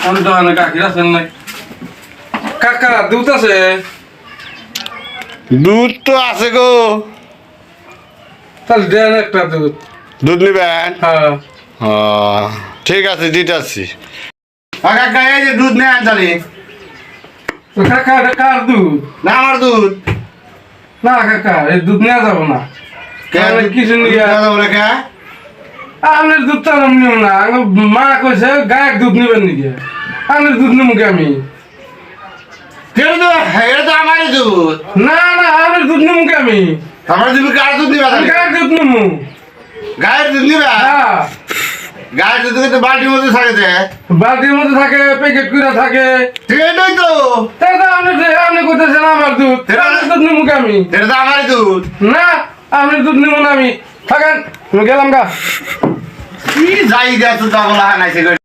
আমি তো অনেক কাকির আছেন নাই কাকা দুধ আছে দুধ তো আছে গো তাহলে দেন একটা দুধ দুধ নিবেন হ্যাঁ ঠিক আছে দিতেছি কাকা এই যে দুধ নেন জানি তো কাকা এটা কার দুধ না আমার দুধ না কাকা এই দুধ নেওয়া যাবো না কিছু নিয়ে আপনার দুধ তো আমি নিব না মা কইছে গায়ের দুধ নিবেন নাকি আপনার দুধ নিবো কি আমি এটা তো আমারই দুধ না না আপনার দুধ নিবো কি আমি আমার দুধ কার দুধ নিবা আমি গায়ের দুধ নিবো গায়ের দুধ নিবা হ্যাঁ গায়ের দুধ তো বালতির মধ্যে থাকে যে বালতির মধ্যে থাকে প্যাকেট করে থাকে এটাই তো তাই তো আপনি কইতেছেন আমার দুধ আপনার দুধ নিবো কি আমি এটা তো আমারই দুধ না আপনার দুধ নিবো না আমি থাকেন আমি গেলাম গা কি যাই দেয়া তো যাবো না নাইছে